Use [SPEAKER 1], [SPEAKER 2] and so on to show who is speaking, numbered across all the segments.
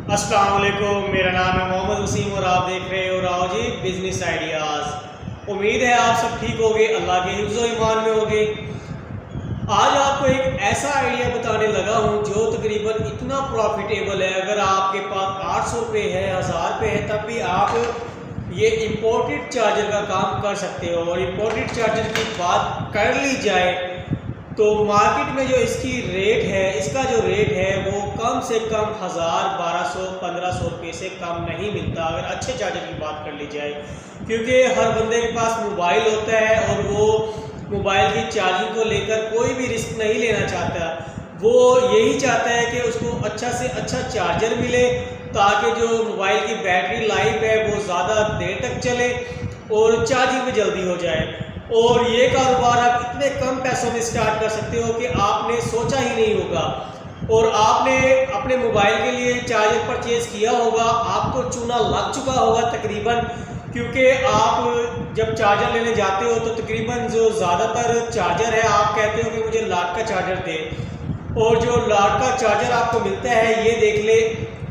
[SPEAKER 1] अस्सलाम वालेकुम, मेरा नाम है मोहम्मद वसीम और आप देख रहे हो राव जी बिजनेस आइडियाज़। उम्मीद है आप सब ठीक होगे, अल्लाह के हिफ्ज़ व ईमान में होगे। आज आपको एक ऐसा आइडिया बताने लगा हूँ जो तकरीबन इतना प्रॉफिटेबल है। अगर आपके पास 800 रुपये है, 1000 रुपये है, तब भी आप ये इम्पोर्टेड चार्जर का काम कर सकते हो। और इम्पोर्टेड चार्जर की बात कर ली जाए तो मार्केट में जो इसकी रेट है, इसका जो रेट है वो कम से कम 1000, 1200, 1500 रुपये से कम नहीं मिलता अगर अच्छे चार्जर की बात कर ली जाए। क्योंकि हर बंदे के पास मोबाइल होता है और वो मोबाइल की चार्जिंग को लेकर कोई भी रिस्क नहीं लेना चाहता। वो यही चाहता है कि उसको अच्छा से अच्छा चार्जर मिले ताकि जो मोबाइल की बैटरी लाइफ है वो ज़्यादा देर तक चले और चार्जिंग भी जल्दी हो जाए। और ये कारोबार आप इतने कम पैसों में स्टार्ट कर सकते हो कि आपने सोचा ही नहीं होगा। और आपने अपने मोबाइल के लिए चार्जर परचेज़ किया होगा, आपको चूना लग चुका होगा तकरीबन, क्योंकि आप जब चार्जर लेने जाते हो तो तकरीबन जो ज़्यादातर चार्जर है आप कहते हो कि मुझे लाट का चार्जर दे। और जो लाट का चार्जर आपको मिलता है ये देख ले,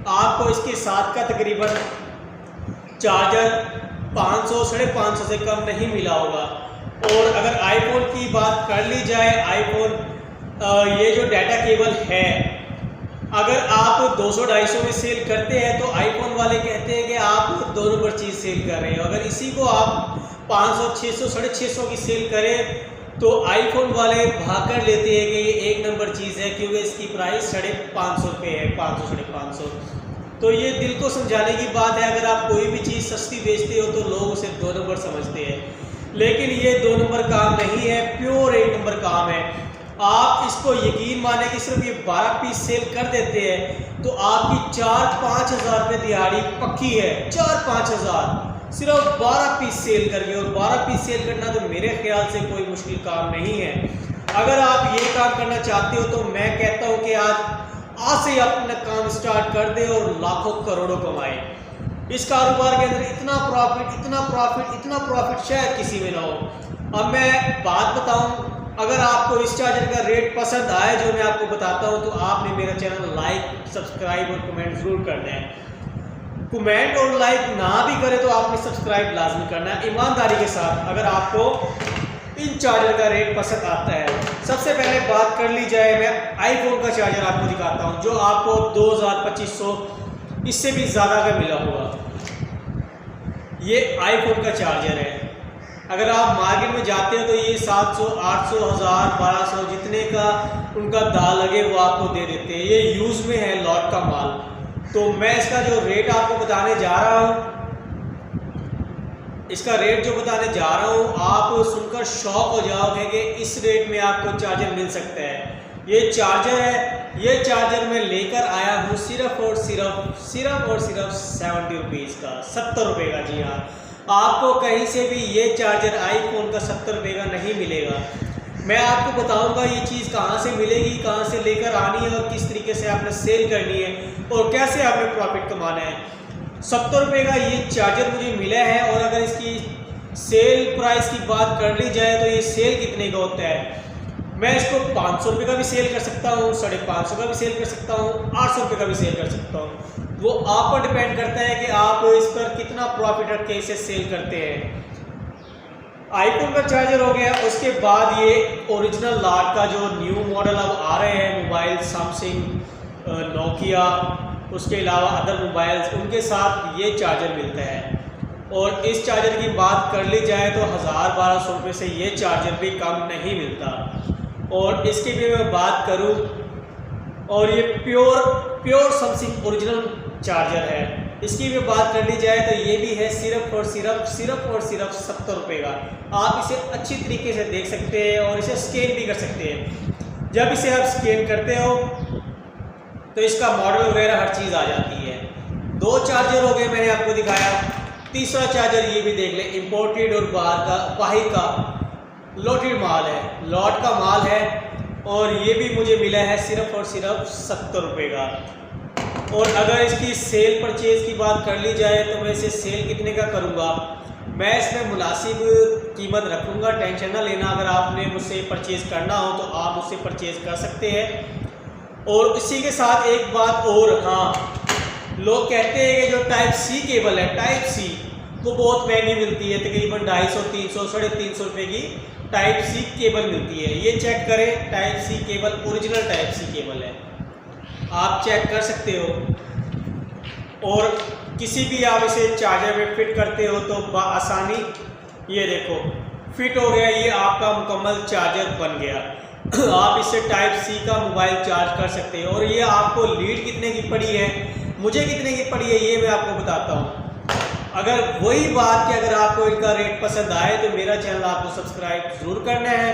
[SPEAKER 1] आपको इसके साथ का तकरीबन चार्जर 500, 550 से कम नहीं मिला होगा। और अगर आईफोन की बात कर ली जाए, आईफोन ये जो डाटा केबल है अगर आप 200-250 में सेल करते हैं तो आईफोन वाले कहते हैं कि आप 2 नंबर चीज़ सेल कर रहे हो। अगर इसी को आप 500, 600, 650 की सेल करें तो आईफोन वाले भाग कर लेते हैं कि ये 1 नंबर चीज़ है, क्योंकि इसकी प्राइस 550 रुपये है, 500, 550। तो ये दिल को समझाने की बात है। अगर आप कोई भी चीज़ सस्ती बेचते हो तो लोग उसे 2 नंबर समझते हैं, लेकिन ये 2 नंबर काम नहीं है, प्योर 1 नंबर काम है। आप इसको यकीन माने कि सिर्फ ये 12 पीस सेल कर देते हैं तो आपकी 4-5 हज़ार रुपये दिहाड़ी पक्की है। 4-5 हज़ार सिर्फ 12 पीस सेल करके। और 12 पीस सेल करना तो मेरे ख्याल से कोई मुश्किल काम नहीं है। अगर आप ये काम करना चाहते हो तो मैं कहता हूँ कि आज से अपना काम स्टार्ट कर दे और लाखों करोड़ों कमाए। इस कारोबार के अंदर इतना प्रॉफिट शायद किसी में ना हो। अब मैं बात बताऊं, अगर आपको इस चार्जर का रेट पसंद आए जो मैं आपको बताता हूं, तो आपने मेरा चैनल लाइक, सब्सक्राइब और कमेंट ज़रूर करना है। कमेंट और लाइक ना भी करे तो आपने सब्सक्राइब लाजमी करना है ईमानदारी के साथ, अगर आपको इन चार्जर का रेट पसंद आता है। सबसे पहले बात कर ली जाए, मैं आईफोन का चार्जर आपको दिखाता हूँ जो आपको 2000-2500 इससे भी ज़्यादा का मिला होगा। ये आईफोन का चार्जर है। अगर आप मार्केट में जाते हो तो ये 700, 800, 1000, 1200 जितने का उनका दाल लगे वो आपको दे देते हैं। ये यूज़ में है लॉट का माल। तो मैं इसका जो रेट आपको बताने जा रहा हूँ, इसका रेट जो बताने जा रहा हूँ आप सुनकर शॉक हो जाओगे कि इस रेट में आपको चार्जर मिल सकता है। ये चार्जर है, ये चार्जर मैं लेकर आया हूँ सिर्फ और सिर्फ 70 रुपीज़ का, 70 रुपये का। जी हाँ, आपको कहीं से भी ये चार्जर आईफोन का 70 रुपये का नहीं मिलेगा। मैं आपको बताऊंगा ये चीज़ कहाँ से मिलेगी, कहाँ से लेकर आनी है और किस तरीके से आपने सेल करनी है और कैसे आपने प्रॉफिट कमाना है। 70 रुपये का ये चार्जर मुझे मिला है। और अगर इसकी सेल प्राइस की बात कर ली जाए तो ये सेल कितने का होता है, मैं इसको 500 रुपये का भी सेल कर सकता हूँ, 550 का भी सेल कर सकता हूँ, 800 रुपये का भी सेल कर सकता हूँ। वो आप पर डिपेंड करता है कि आप इस पर कितना प्रॉफिट रख के इसे सेल करते हैं। आईफोन का चार्जर हो गया। उसके बाद ये ओरिजिनल लाट का जो न्यू मॉडल अब आ रहे हैं मोबाइल, सैमसंग, नोकिया, उसके अलावा अदर मोबाइल्स, उनके साथ ये चार्जर मिलता है। और इस चार्जर की बात कर ली जाए तो 1000-1200 रुपये से ये चार्जर भी कम नहीं मिलता। और इसकी भी मैं बात करूं, और ये प्योर सैमसंग ओरिजिनल चार्जर है, इसकी भी बात कर ली जाए तो ये भी है सिर्फ और सिर्फ 70 रुपये का। आप इसे अच्छी तरीके से देख सकते हैं और इसे स्कैन भी कर सकते हैं। जब इसे आप स्कैन करते हो तो इसका मॉडल वगैरह हर चीज़ आ जाती है। 2 चार्जर हो गए मैंने आपको दिखाया। तीसरा चार्जर ये भी देख ले, इम्पोर्टेड और बाहर का लॉटेड माल है, लॉट का माल है। और ये भी मुझे मिला है सिर्फ और सिर्फ 70 रुपये का। और अगर इसकी सेल परचेज़ की बात कर ली जाए तो मैं इसे सेल कितने का करूँगा, मैं इसमें मुनासिब कीमत रखूँगा, टेंशन ना लेना। अगर आपने मुझसे परचेज़ करना हो तो आप मुझसे परचेज़ कर सकते हैं। और इसी के साथ एक बात और, हाँ, लोग कहते हैं कि जो टाइप सी केबल है, टाइप सी, वो बहुत महंगी मिलती है, तकरीबन 250, 300, 350 रुपये की टाइप सी केबल मिलती है। ये चेक करें, type C cable original type C cable है, आप चेक कर सकते हो। और किसी भी आप इसे चार्जर में फिट करते हो तो बआसानी, ये देखो फिट हो गया, ये आपका मुकम्मल चार्जर बन गया। आप इससे टाइप सी का मोबाइल चार्ज कर सकते हो। और ये आपको लीड कितने की पड़ी है, मुझे कितने की पड़ी है, ये मैं आपको बताता हूँ। अगर वही बात कि अगर आपको इनका रेट पसंद आए तो मेरा चैनल आपको सब्सक्राइब ज़रूर करना है,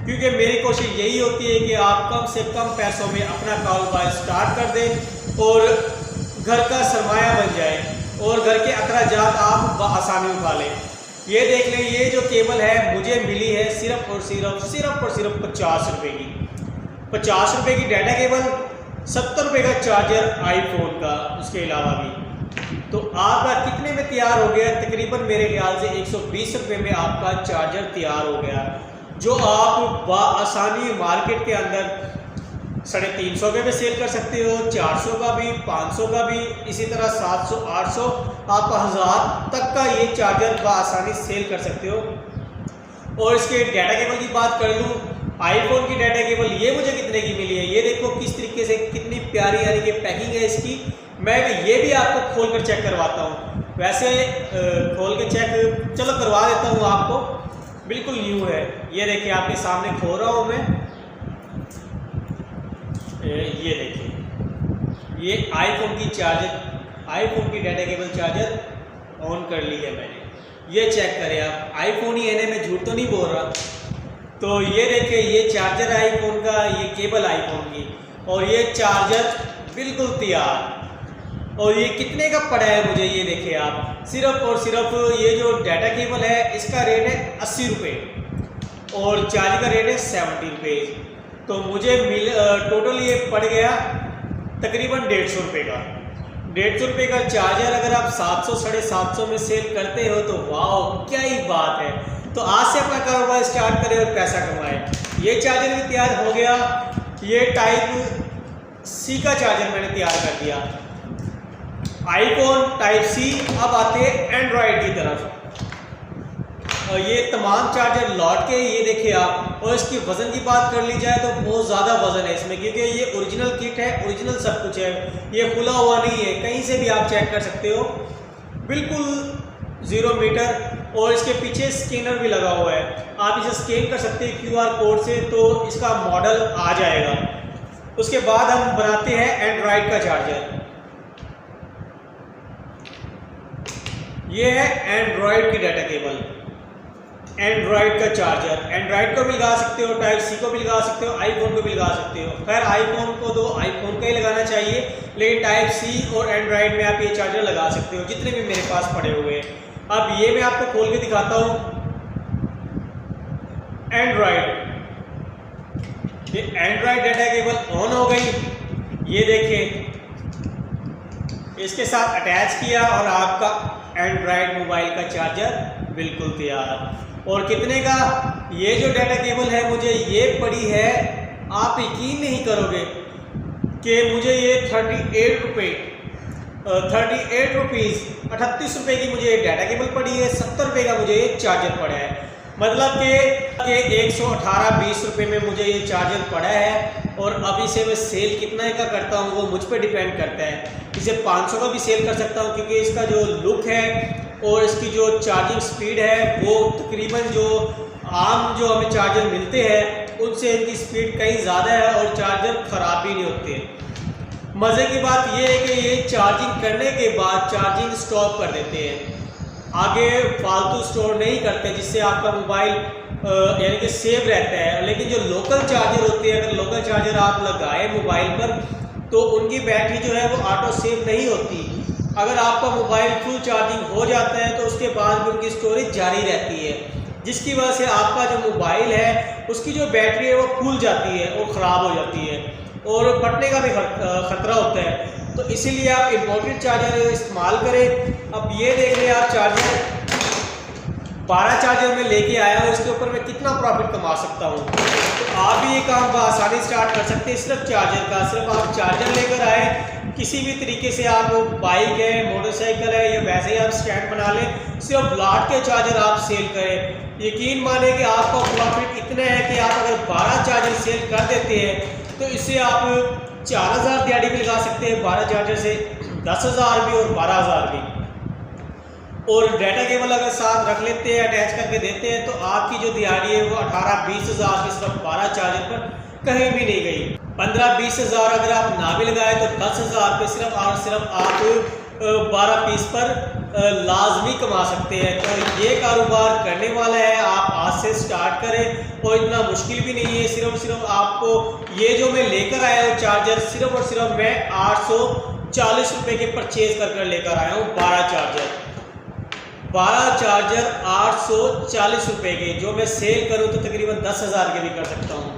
[SPEAKER 1] क्योंकि मेरी कोशिश यही होती है कि आप कम से कम पैसों में अपना कारोबार स्टार्ट कर दें और घर का सरमाया बन जाए और घर के अखराजात आप बआसानी उठा लें। ये देख लें, ये जो केबल है मुझे मिली है सिर्फ और सिर्फ 50 रुपये की। 50 रुपये की डाटा केबल, 70 रुपये का चार्जर आईफोन का, उसके अलावा भी। तो आपका कितने में तैयार हो गया, तकरीबन मेरे ख्याल से 120 रुपये में आपका चार्जर तैयार हो गया, जो आप बआसानी मार्केट के अंदर 350 रुपये में सेल कर सकते हो, 400 का भी, 500 का भी, इसी तरह 700, 800, आप 1000 तक का ये चार्जर बआसानी सेल कर सकते हो। और इसके डाटा केबल की बात कर लूँ, आईफोन की डाटा केबल ये मुझे कितने की मिली है, ये देखो किस तरीके से, कितनी प्यारी यानी कि पैकिंग है इसकी। मैं ये भी आपको खोल कर चेक करवाता हूँ, वैसे खोल के चेक चलो करवा देता हूँ आपको, बिल्कुल न्यू है। ये देखिए आपके सामने खोल रहा हूँ मैं, ये देखिए, ये आईफोन की चार्जर, आईफोन की डाटा केबल चार्जर ऑन कर ली है मैंने। ये चेक करें आप, आईफोन ही है ना, मैं झूठ तो नहीं बोल रहा। तो ये देखिए, ये चार्जर आईफोन का, ये केबल आईफोन की, और ये चार्जर बिल्कुल तैयार। और ये कितने का पड़ा है मुझे, ये देखिए आप, सिर्फ और सिर्फ ये जो डाटा केबल है इसका रेट है 80 रुपये और चार्ज का रेट है 70 रुपये। तो मुझे टोटल ये पड़ गया तकरीबन 150 रुपये का। 150 रुपये का चार्जर अगर आप 700, 750 में सेल करते हो तो वाह क्या ही बात है। तो आज से अपना कारोबार स्टार्ट करें और पैसा कमाएं। ये चार्जर भी तैयार हो गया, ये टाइप सी का चार्जर मैंने तैयार कर दिया, आईफोन टाइप सी। अब आते हैं एंड्रॉयड की तरफ, और ये तमाम चार्जर लौट के, ये देखिए आप। और इसकी वज़न की बात कर ली जाए तो बहुत ज़्यादा वज़न है इसमें, क्योंकि ये ओरिजिनल किट है, ओरिजिनल सब कुछ है, ये खुला हुआ नहीं है, कहीं से भी आप चेक कर सकते हो, बिल्कुल 0 मीटर। और इसके पीछे स्कैनर भी लगा हुआ है, आप इसे स्कैन कर सकते हैं QR कोड से, तो इसका मॉडल आ जाएगा। उसके बाद हम बनाते हैं एंड्रॉयड का चार्जर। ये है एंड्रॉयड की डाटा केबल, एंड्रॉयड का चार्जर। एंड्रॉयड को भी लगा सकते हो, टाइप सी को भी लगा सकते हो, आईफोन को भी लगा सकते हो। खैर आईफोन को तो आईफोन का ही लगाना चाहिए, लेकिन टाइप सी और एंड्रॉयड में आप ये चार्जर लगा सकते हो, जितने भी मेरे पास पड़े हुए हैं। अब ये मैं आपको खोल के दिखाता हूँ एंड्रॉयड। ये एंड्रॉयड डाटा केबल ऑन हो गई, ये देखिए इसके साथ अटैच किया और आपका एंड्रॉयड मोबाइल का चार्जर बिल्कुल तैयार। और कितने का, ये जो डाटा केबल है मुझे ये पड़ी है, आप यकीन नहीं करोगे कि मुझे ये 38 रुपये 38 रुपीज़ 38 रुपये की मुझे डाटा केबल पड़ी है, 70 रुपये का मुझे ये चार्जर पड़ा है। मतलब कि 118-20 रुपये में मुझे ये चार्जर पड़ा है। और अभी से मैं सेल कितना का करता हूँ वो मुझ पर डिपेंड करता है। इसे 500 का भी सेल कर सकता हूँ, क्योंकि इसका जो लुक है और इसकी जो चार्जिंग स्पीड है वो तकरीबन जो आम जो हमें चार्जर मिलते हैं उनसे इनकी स्पीड कहीं ज़्यादा है और चार्जर ख़राब भी नहीं होते। मज़े की बात ये है कि ये चार्जिंग करने के बाद चार्जिंग स्टॉप कर देते हैं, आगे फालतू स्टोर नहीं करते, जिससे आपका मोबाइल यानी कि सेव रहता है। लेकिन जो लोकल चार्जर होते हैं, अगर लोकल चार्जर आप लगाए मोबाइल पर तो उनकी बैटरी जो है वो ऑटो सेव नहीं होती। अगर आपका मोबाइल फुल चार्जिंग हो जाता है तो उसके बाद भी उनकी स्टोरेज जारी रहती है, जिसकी वजह से आपका जो मोबाइल है उसकी जो बैटरी है वो फूल जाती है और ख़राब हो जाती है और फटने का भी ख़तरा होता है। तो इसीलिए आप इम्पोर्टेड चार्जर इस्तेमाल करें। अब ये देख लें आप, चार्जर 12 चार्जर में लेके आया हूँ, इसके ऊपर मैं कितना प्रॉफिट कमा सकता हूँ। तो आप भी ये काम आसानी स्टार्ट कर सकते हैं। सिर्फ चार्जर का, सिर्फ आप चार्जर लेकर आए, किसी भी तरीके से आप बाइक है, मोटरसाइकिल है या वैसे ही आप स्टैंड बना लें, सिर्फ ब्लाट के चार्जर आप सेल करें। यकीन माने कि आपका प्रॉफिट इतना है कि आप अगर 12 चार्जर सेल कर देते हैं तो इससे आप 4000 दिहाड़ी भी लगा सकते हैं 12 चार्जर से, 10,000 भी और 12,000 भी। और डाटा केबल अगर साथ रख लेते हैं, अटैच करके देते हैं, तो आपकी जो दिहाड़ी है वो 18-20 हज़ार की सिर्फ 12 चार्जर पर कहीं भी नहीं गई। 15-20 हज़ार अगर आप ना भी लगाए तो 10,000 पे सिर्फ और सिर्फ आप 12 पीस पर लाजमी कमा सकते हैं। तो ये कारोबार करने वाला है, आप आज से स्टार्ट करें और इतना मुश्किल भी नहीं है। सिर्फ आपको ये जो मैं लेकर आया हूँ चार्जर, सिर्फ और सिर्फ मैं 840 रुपये के परचेज कर लेकर आया हूँ 12 चार्जर 840 रुपये के, जो मैं सेल करूं तो तकरीबन 10,000 के भी कर सकता हूं।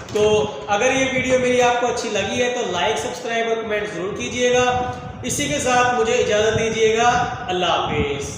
[SPEAKER 1] तो अगर ये वीडियो मेरी आपको अच्छी लगी है तो लाइक, सब्सक्राइब और कमेंट ज़रूर कीजिएगा। इसी के साथ मुझे इजाज़त दीजिएगा। अल्लाह हाफिज़।